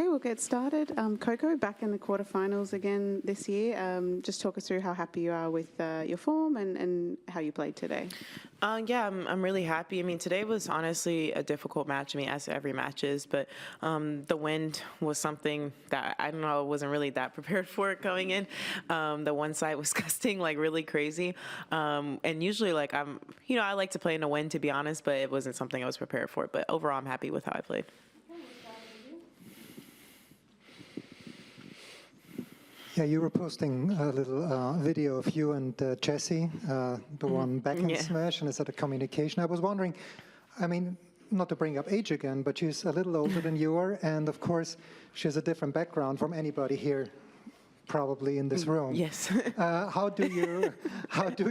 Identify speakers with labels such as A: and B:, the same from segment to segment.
A: Okay, we'll get started. Coco, back in the quarterfinals again this year. Just talk us through how happy you are with your form and how you played today.
B: Yeah, I'm really happy. I mean, today was honestly a difficult match. I mean, as every match is, but the wind was something that I don't know, I wasn't really that prepared for it going in. The one side was gusting like really crazy. And usually like I like to play in the wind, to be honest, but it wasn't something I was prepared for. But overall, I'm happy with how I played.
C: Yeah, you were posting a little video of you and Jessie, the one backhand smash, and it's at a communication. I was wondering, I mean, not to bring up age again, but she's a little older than you are, and of course, she has a different background from anybody here, probably in this room.
B: Yes.
C: How do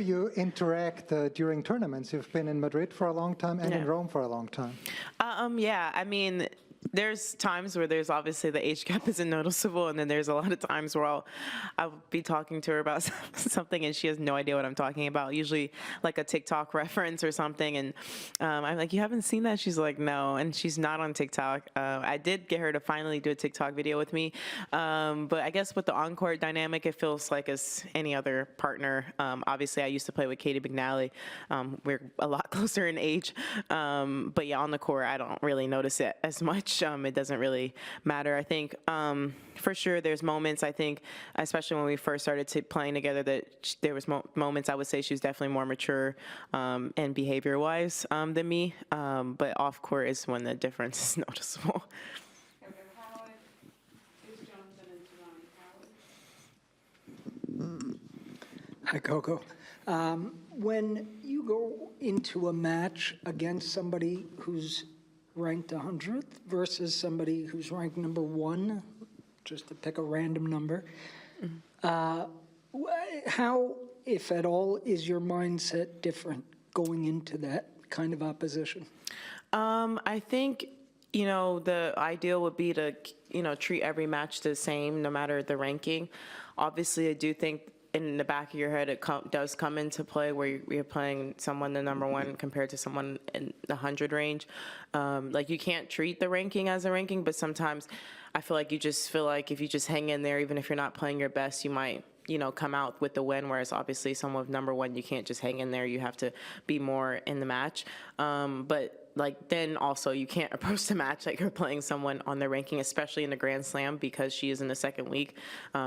C: you interact during tournaments? You've been in Madrid for a long time and in Rome for a long time.
B: Yeah, I mean, there's times where there's obviously the age gap isn't noticeable, and then there's a lot of times where I'll be talking to her about something and she has no idea what I'm talking about, usually like a TikTok reference or something, and I'm like, you haven't seen that? She's like, no, and she's not on TikTok. I did get her to finally do a TikTok video with me, but I guess with the on-court dynamic, it feels like as any other partner. Obviously, I used to play with Katie McNally. We're a lot closer in age, but yeah, on the court, I don't really notice it as much. It doesn't really matter. I think for sure there's moments, I think, especially when we first started playing together, that there was moments I would say she was definitely more mature and behavior-wise than me. But off-court is when the difference is noticeable.
D: Hi, Coco. When you go into a match against somebody who's ranked 100th versus somebody who's ranked number 1, just to pick a random number, how, if at all, is your mindset different going into that kind of opposition?
B: I think, the ideal would be to, treat every match the same, no matter the ranking. Obviously, I do think in the back of your head, it does come into play where you're playing someone the number 1 compared to someone in the 100 range. Like, you can't treat the ranking as a ranking, but sometimes I feel like you just feel like if you just hang in there, even if you're not playing your best, you might, come out with the win, whereas obviously someone with number 1, you can't just hang in there. You have to be more in the match. But like, then also you can't approach the match like you're playing someone on the ranking, especially in the Grand Slam, because she is in the second week.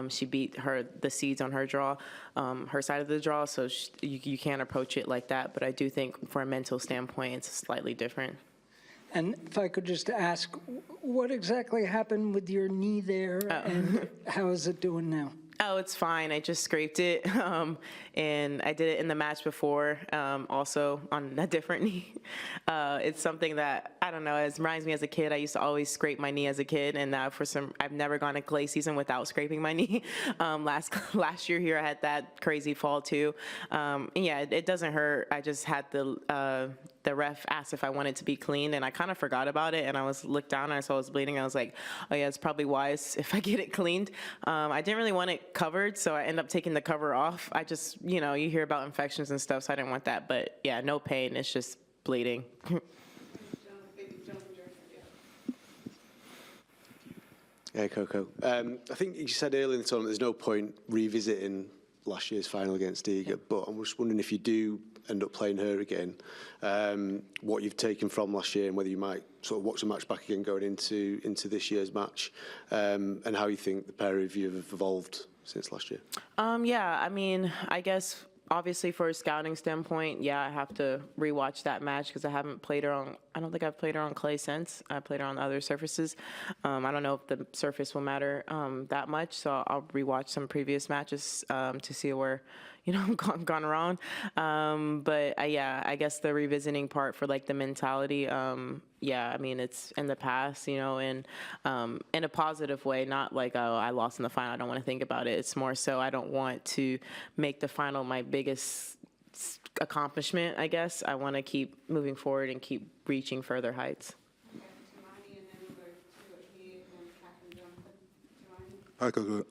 B: She beat the seeds on her draw, her side of the draw, so you can't approach it like that. But I do think for a mental standpoint, it's slightly different.
D: And if I could just ask, what exactly happened with your knee there, and how is it doing now?
B: Oh, it's fine. I just scraped it, and I did it in the match before, also on a different knee. It's something that, I don't know, it reminds me as a kid. I used to always scrape my knee as a kid, and now I've never gone a clay season without scraping my knee. Last year here, I had that crazy fall too. Yeah, it doesn't hurt. I just had the ref asked if I wanted to be cleaned, and I kind of forgot about it, and I looked down and I saw it was bleeding. I was like, oh yeah, it's probably wise if I get it cleaned. I didn't really want it covered, so I ended up taking the cover off. I just, you hear about infections and stuff, so I didn't want that. But yeah, no pain, it's just bleeding.
E: Yeah, Coco. I think you said earlier in the tournament there's no point revisiting last year's final against Iga, but I'm just wondering if you do end up playing her again, what you've taken from last year and whether you might sort of watch the match back again going into this year's match, and how you think the pair of you have evolved since last year.
B: Yeah, I mean, I guess obviously for a scouting standpoint, yeah, I have to rewatch that match because I haven't played her on, I don't think I've played her on clay since. I played her on other surfaces. I don't know if the surface will matter that much, so I'll rewatch some previous matches to see where, gone wrong. But yeah, I guess the revisiting part for like the mentality, yeah, I mean, it's in the past, in a positive way, not like, oh, I lost in the final, I don't want to think about it. It's more so I don't want to make the final my biggest accomplishment, I guess. I want to keep moving forward and keep reaching further heights.
F: Hi, Coco.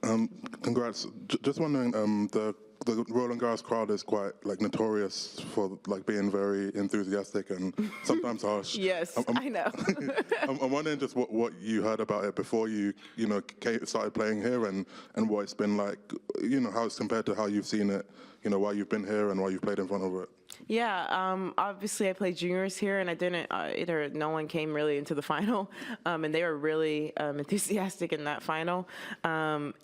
F: Congrats. Just wondering, the the Roland Garros crowd is quite like notorious for like being very enthusiastic and sometimes harsh.
B: Yes, I know.
F: I'm wondering just what you heard about it before you started playing here, and what it's been like, how it's compared to how you've seen it, while you've been here and while you've played in front of it.
B: Yeah, obviously I played juniors here, and I didn't, no one came really into the final, and they were really enthusiastic in that final, and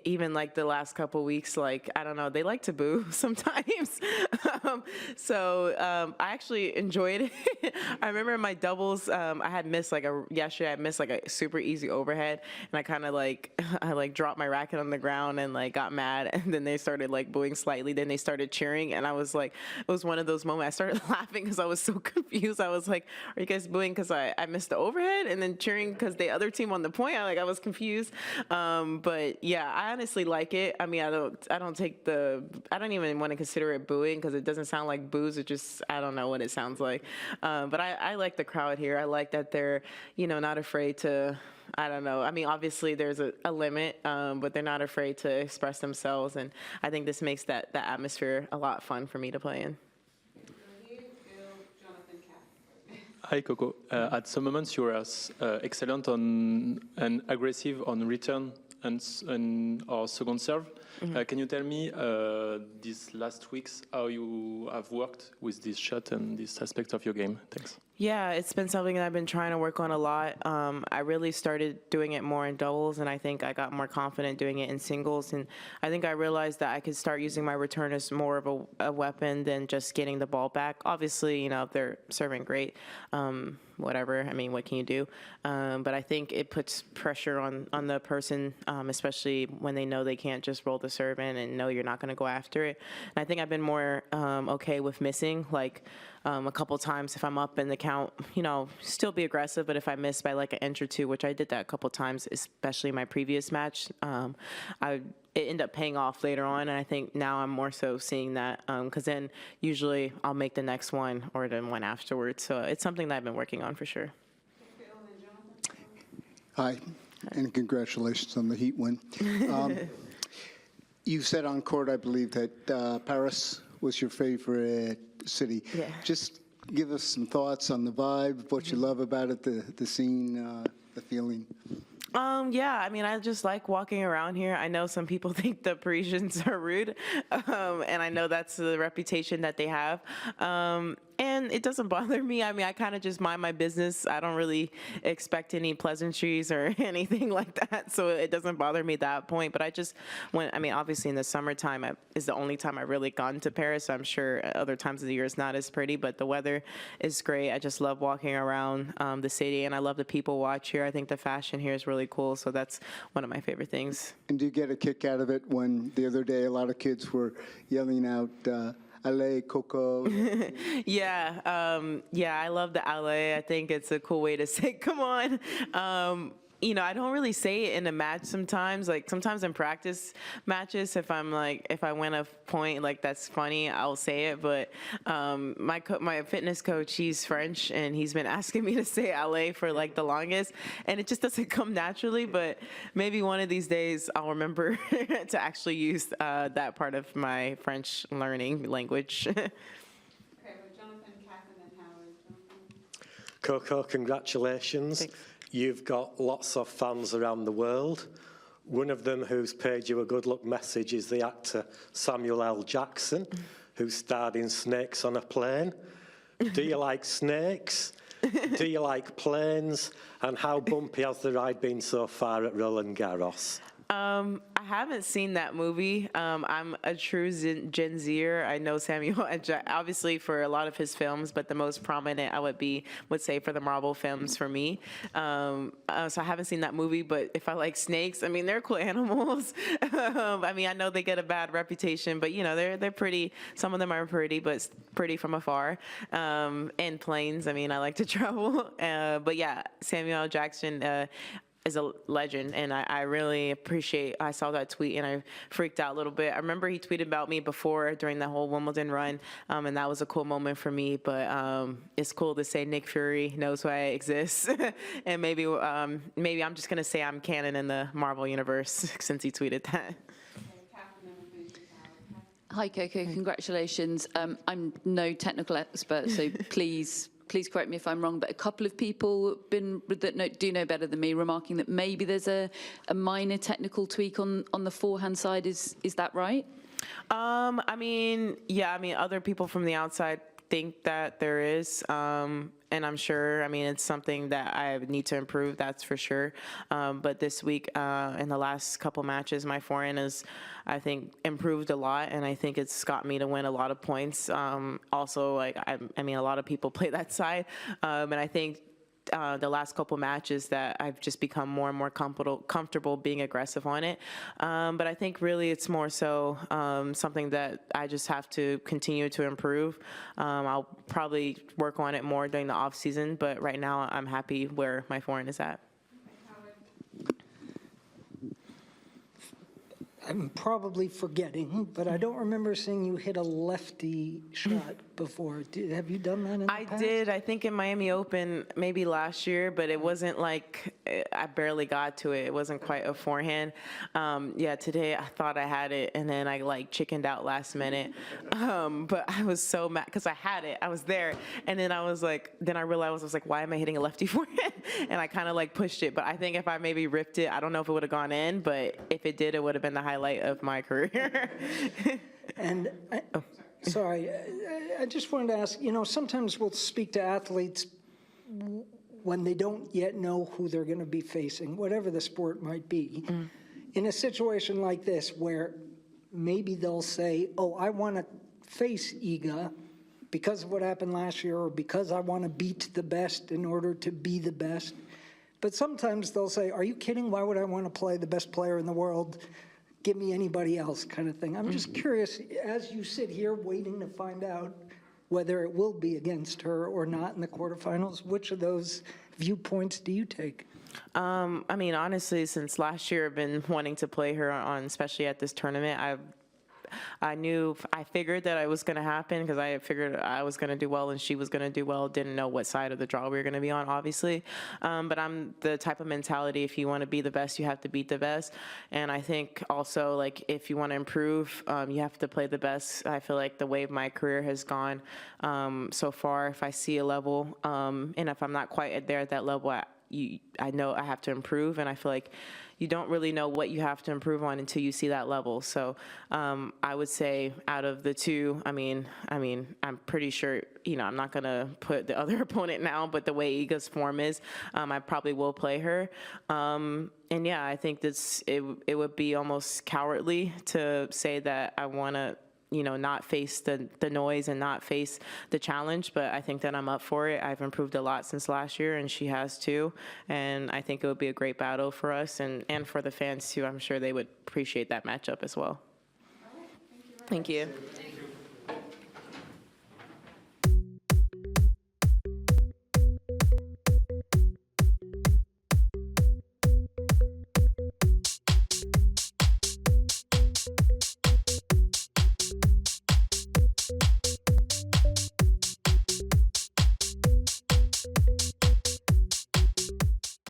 B: even like the last couple weeks, like, I don't know, they like to boo sometimes, so I actually enjoyed it. I remember in my doubles, I had missed yesterday I missed like a super easy overhead, and I kind of I dropped my racket on the ground and like got mad, and then they started like booing slightly, then they started cheering, and I was like, it was one of those moments I started laughing because I was so confused. I was like, are you guys booing because I missed the overhead, and then cheering because the other team won the point? I was confused. But yeah, I honestly like it. I mean, I don't even want to consider it booing because it doesn't sound like boos. It just, I don't know what it sounds like. But I like the crowd here. I like that they're, not afraid to, I don't know. I mean, obviously there's a limit, but they're not afraid to express themselves. And I think this makes that atmosphere a lot fun for me to play in.
G: Hi, Coco. At some moments, you were excellent and aggressive on return and or second serve. Mm-hmm. Can you tell me these last weeks how you have worked with this shot and this aspect of your game? Thanks.
B: Yeah, it's been something that I've been trying to work on a lot. I really started doing it more in doubles, and I think I got more confident doing it in singles. And I think I realized that I could start using my return as more of a weapon than just getting the ball back. Obviously, if they're serving great, whatever. I mean, what can you do? But I think it puts pressure on the person, especially when they know they can't just roll the serve in and know you're not going to go after it. And I think I've been more okay with missing, like a couple times if I'm up in the count, still be aggressive. But if I miss by like an inch or two, which I did that a couple times, especially my previous match, it ended up paying off later on. And I think now I'm more so seeing that because then usually I'll make the next one or the one afterwards. So it's something that I've been working on for sure.
H: Hi, and congratulations on the Heat win. You said on court, I believe, that Paris was your favorite city.
B: Yeah.
H: Just give us some thoughts on the vibe, what you love about it, the scene, the feeling.
B: Yeah, I mean, I just like walking around here. I know some people think the Parisians are rude, and I know that's the reputation that they have. And it doesn't bother me. I mean, I kind of just mind my business. I don't really expect any pleasantries or anything like that, so it doesn't bother me at that point. But obviously in the summertime is the only time I've really gone to Paris. I'm sure other times of the year it's not as pretty, but the weather is great. I just love walking around the city, and I love the people watch here. I think the fashion here is really cool, so that's one of my favorite things.
H: And do you get a kick out of it when the other day a lot of kids were yelling out, Allez, Coco?
B: Yeah, I love the Allez. I think it's a cool way to say, come on. I don't really say it in a match sometimes. Like sometimes in practice matches, if I win a point, like that's funny, I'll say it. But my fitness coach, he's French, and he's been asking me to say Allez for like the longest, and it just doesn't come naturally. But maybe one of these days I'll remember to actually use that part of my French learning language.
A: Okay, well, Jonathan, Kath, and then Howard.
I: Coco, congratulations.
B: Thanks.
I: You've got lots of fans around the world. One of them who's paid you a good luck message is the actor Samuel L. Jackson, who starred in Snakes on a Plane. Do you like snakes? Do you like planes? And how bumpy has the ride been so far at Roland Garros?
B: I haven't seen that movie. I'm a true Gen Zer. I know Samuel, obviously for a lot of his films, but the most prominent I would say for the Marvel films for me. So I haven't seen that movie, but if I like snakes, I mean, they're cool animals. I know they get a bad reputation, but they're pretty. Some of them are pretty, but pretty from afar. And planes, I like to travel. But yeah, Samuel L. Jackson, is a legend, and I really appreciate. I saw that tweet and I freaked out a little bit. I remember he tweeted about me before during the whole Wimbledon run, and that was a cool moment for me. But it's cool to say Nick Fury knows why I exist, and maybe I'm just gonna say I'm canon in the Marvel universe since he tweeted that.
J: Hi, Coco. Congratulations. I'm no technical expert, so please correct me if I'm wrong, but a couple of people do know better than me, remarking that maybe there's a minor technical tweak on the forehand side. Is that right?
B: I mean, yeah, I mean, other people from the outside think that there is, and I'm sure, I mean, it's something that I need to improve, that's for sure. But this week, in the last couple matches, my forehand has, I think, improved a lot, and I think it's got me to win a lot of points. Also, like, I mean, a lot of people play that side, and I think the last couple matches that I've just become more and more comfortable being aggressive on it. But I think really it's more so something that I just have to continue to improve. I'll probably work on it more during the off season, but right now I'm happy where my forehand is at.
D: I'm probably forgetting, but I don't remember seeing you hit a lefty shot before. Have you done that in the past?
B: I did, I think in Miami Open, maybe last year, but it wasn't like, I barely got to it. It wasn't quite a forehand. Yeah, today I thought I had it, and then I like chickened out last minute. But I was so mad, because I had it, I was there, and then I was like, then I realized, I was like, why am I hitting a lefty forehand? And I kind of like pushed it, but I think if I maybe ripped it, I don't know if it would have gone in, but if it did, it would have been the highlight of my career.
D: And sorry, I just wanted to ask, you know, sometimes we'll speak to athletes when they don't yet know who they're going to be facing, whatever the sport might be. In a situation like this where maybe they'll say, oh, I want to face Iga because of what happened last year, or because I want to beat the best in order to be the best. But sometimes they'll say, are you kidding? Why would I want to play the best player in the world? Give me anybody else, kind of thing. I'm just curious, as you sit here waiting to find out whether it will be against her or not in the quarterfinals, which of those viewpoints do you take?
B: I mean, honestly, since last year I've been wanting to play her on, especially at this tournament. I figured that it was going to happen, because I figured I was going to do well and she was going to do well. Didn't know what side of the draw we were going to be on, obviously. But I'm the type of mentality, if you want to be the best, you have to beat the best. And I think also, like, if you want to improve, you have to play the best. I feel like the way my career has gone so far, if I see a level, and if I'm not quite there at that level, I know I have to improve, and I feel like you don't really know what you have to improve on until you see that level. So I would say out of the two, I mean, I'm pretty sure, you know, I'm not going to put the other opponent now, but the way Iga's form is, I probably will play her. And yeah, I think it would be almost cowardly to say that I want to, you know, not face the noise and not face the challenge, but I think that I'm up for it. I've improved a lot since last year, and she has too, and I think it would be a great battle for us and for the fans too. I'm sure they would appreciate that matchup as well. Thank you.